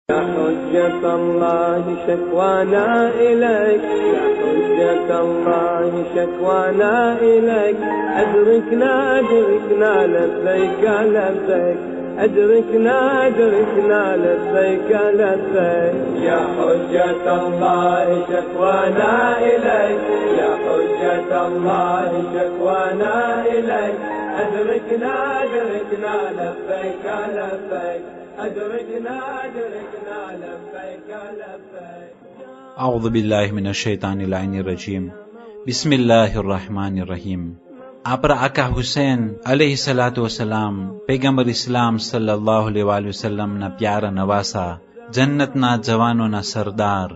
يا حجة الله شكوانا إليك، يا حجة الله شكوانا إليك، أدركنا أدركنا لبيك لبيك، أدركنا أدركنا لبيك لبيك. يا حجة الله شكوانا إليك، يا حجة الله شكوانا إليك، أدركنا أدركنا لبيك لبيك، أدركنا أدركنا لبيك لبيك. أعوذ بالله من الشيطان اللعين الرجيم. بسم الله الرحمن الرحيم. આપણા આકા હુસૈન અલૈહિ સલાતુ વસલામ પૈગંબર ઇસ્લામ સલ્લલ્લાહુ અલૈહિ વસલ્લમના પ્યારા નવાસા, જન્નતના જવાનોના સરદાર,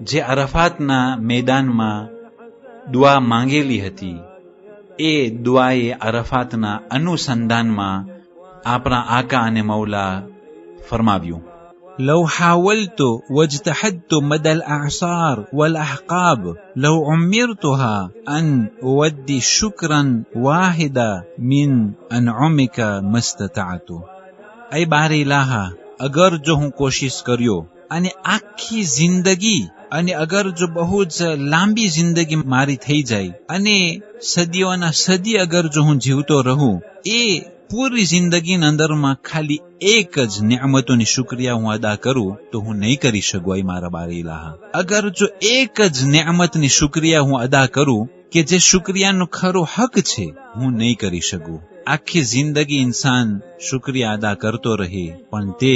જે અરફાતના મેદાનમાં દુઆ માંગેલી હતી, એ દુઆએ અરફાતના અનુસંધાનમાં આપણા આકા અને મૌલા ફરમાવ્યું: لو حاولت واجتهدت مدى الأعصار والأحقاب لو عمرتها أن أودي شكرا واحدا من أنعمك ما استطعت. أي बारे इलाहा, अगर जो हूँ कोशिश करियो અને આખી જિંદગી અને અગર જો બહુ જ લાંબી જિંદગી મારી થઈ જાય અને સદીઓના સદી અગર જો હું જીવતો રહું, એ પૂરી જિંદગીની અંદરમાં ખાલી એક જ નિયમતોની શુક્રિયા હું અદા કરું તો હું નહીં કરી શકું. એ મારા બારે ઇલાહા, અગર જો એક જ નિયમતની શુક્રિયા હું અદા કરું કે જે શુક્રિયાનો ખરો હક છે, હું નહીં કરી શકું. આખી જિંદગી ઇન્સાન શુક્રિયા અદા કરતો રહે પણ તે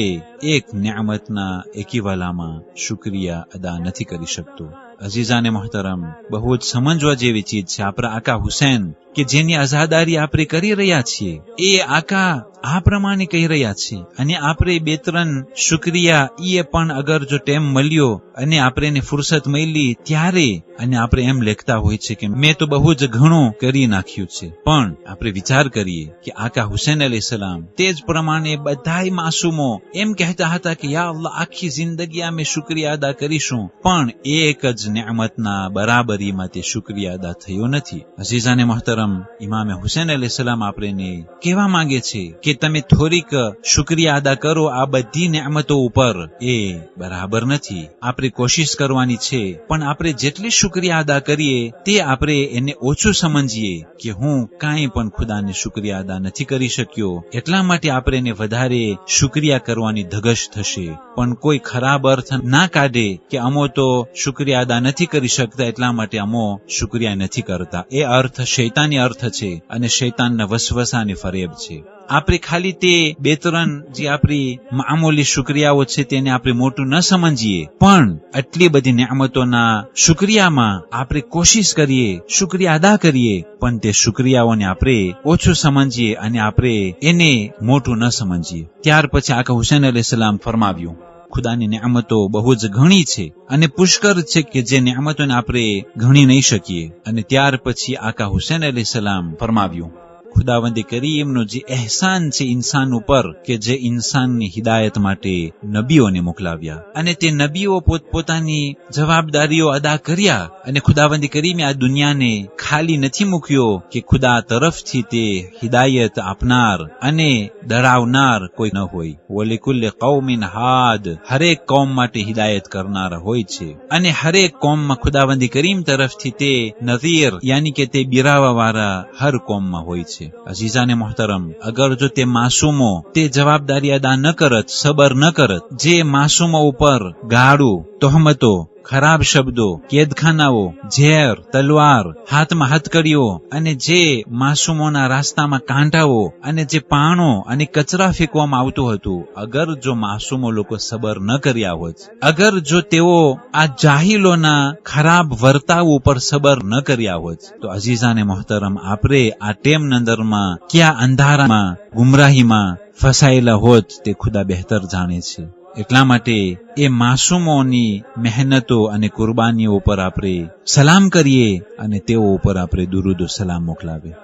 એક નિયમતના એકીવાલામાં શુક્રિયા અદા નથી કરી શકતો. અઝીઝાને મોહતરમ, બહુ જ સમજવા જેવી ચીજ છે. આપણા આકા હુસૈન કે જેની આઝાદારી આપણે કરી રહ્યા છીએ, એ આકા આ પ્રમાણે કહી રહ્યા છે. અને આપણે બે ત્રણ શુક્રિયા એ પણ અગર જો ટેમ મળ્યો અને આપણે એને ફુરસત મળી ત્યારે અને આપણે એમ લખતા હોય છે કે મેં તો બહુ જ ઘણું કરી નાખ્યું છે. પણ આપણે વિચાર કરીએ કે આકા હુસૈન અલૈહિસ્સલામ તે જ પ્રમાણે બધાય માસૂમો એમ કહેતા હતા કે યા અલ્લાહ, આખી જિંદગી અમે શુક્રિયા અદા કરીશું, પણ એક જ નિયમતના બરાબરીમાં તે શુક્રિયા અદા થયો નથી. અઝીઝાને મોહતરમ, ઇમામે હુસૈન અલૈહિસ્સલામ આપણે કહેવા માંગે છે કે તમે થોડીક શુક્રિયા અદા કરો આ બધી નિયમતો ઉપર, એ બરાબર નથી. આપણે કોશિશ કરવાની છે, પણ આપણે જેટલી શુક્રિયા અદા કરીએ તે આપણે એને ઓછું સમજીએ કે હું કાંઈ પણ ખુદાને શુક્રિયા અદા નથી કરી શક્યો, એટલા માટે આપણે એને વધારે શુક્રિયા કરવાની ધગશ થશે. પણ કોઈ ખરાબ અર્થ ના કાઢે કે અમો તો શુક્રિયા અદા નથી કરી શકતા એટલા માટે અમો શુક્રિયા નથી કરતા. એ અર્થ શૈતાની અર્થ છે અને શૈતાનના વસવસાની ફરેબ છે. આપણે ખાલી તે બે ત્રણ જે આપણી મામૂલી શુક્રિયાઓ છે તેને આપણે મોટું ન સમજીએ, પણ આટલી બધી નિયમતોના શુક્રિયામાં આપણે કોશિશ કરીએ, શુક્રિયા અદા કરીએ, પણ તે શુક્રિયાઓને આપણે ઓછું સમજીએ અને આપણે એને મોટું ન સમજીએ. ત્યાર પછી આકા હુસૈન અલૈહિસ્સલામ ફરમાવ્યું: ખુદાની નિયમતો બહુ જ ઘણી છે અને પુષ્કળ છે કે જે નિયમતોને આપણે ગણી નહીં શકીએ. અને ત્યાર પછી આકા હુસૈન અલૈહિસ્સલામ ફરમાવ્યું: ખુદાવંદ કરીમનો જે અહેસાન છે ઇન્સાન ઉપર કે જે ઇન્સાનની હિદાયત માટે નબીઓને મોકલાવ્યા અને તે નબીઓ પોતપોતાની જવાબદારીઓ અદા કર્યા અને ખુદાવંદ કરીમે આ દુનિયાને ખાલી નથી મૂક્યો કે ખુદા તરફથી તે હિદાયત આપનાર અને ડરાવનાર કોઈ ન હોય. વલિકુલ્લિ કૌમિન હાદ, હરેક કૌમ માટે હિદાયત કરનારા હોય છે અને હરેક કૌમમાં ખુદાવંદ કરીમ તરફથી તે નઝીર યાની કે તે બિરાવા વાળા હર કૌમમાં હોય છે. અઝીઝાને મોહતરમ, અગર જો તે માસૂમો તે જવાબદારી અદા ન કરત, સબર ન કરત, જે માસૂમો ઉપર ગાળું, તોહમતો, ખરાબ શબ્દો, કેદખાનાઓ, ઝેર, તલવાર, હાથમાં હથકડીઓ અને જે માસૂમોના રાસ્તામાં કાંટાઓ અને જે પાણો અને કચરા ફેંકવામાં આવતું હતું, અગર જો માસૂમો લોકો સબર ન કર્યા હોત, અગર જો તેઓ આ જાહિલોના ખરાબ વર્તાવ ઉપર સબર ન કર્યા હોત, તો અઝીઝાને મોહતરમ આપણે આ ટેમના અંદરમાં ક્યાં અંધારામાં, ગુમરાહીમાં ફસાયેલા હોત તે ખુદા બહેતર જાણે છે. એટલા માટે એ માસૂમોની મહેનતો અને કુરબાનીઓ ઉપર આપણે સલામ કરીએ અને તેઓ ઉપર આપણે દુરૂદ સલામ મોકલાવીએ.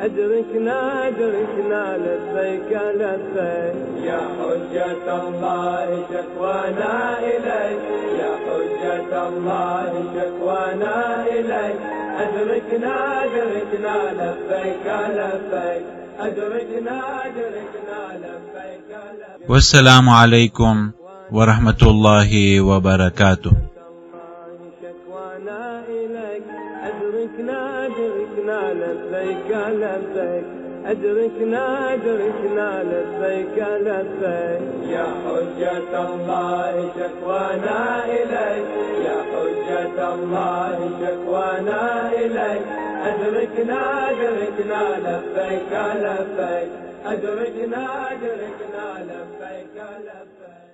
أدركنا أدركنا لبيك لبيك. يا حجة الله شكوانا إليك، يا حجة الله شكوانا إليك، أدركنا أدركنا لبيك لبيك أدركنا أدركنا لبيك لبيك. والسلام عليكم ورحمة الله وبركاته. شكوانا إليك أدركنا أدركنا لبيك لبيك أدركنا أدركنا لبيك لبيك. يا حجة الله شكوانا إليك يا حجة الله شكوانا إليك أدركنا أدركنا لبيك لبيك أدركنا أدركنا لبيك لبيك.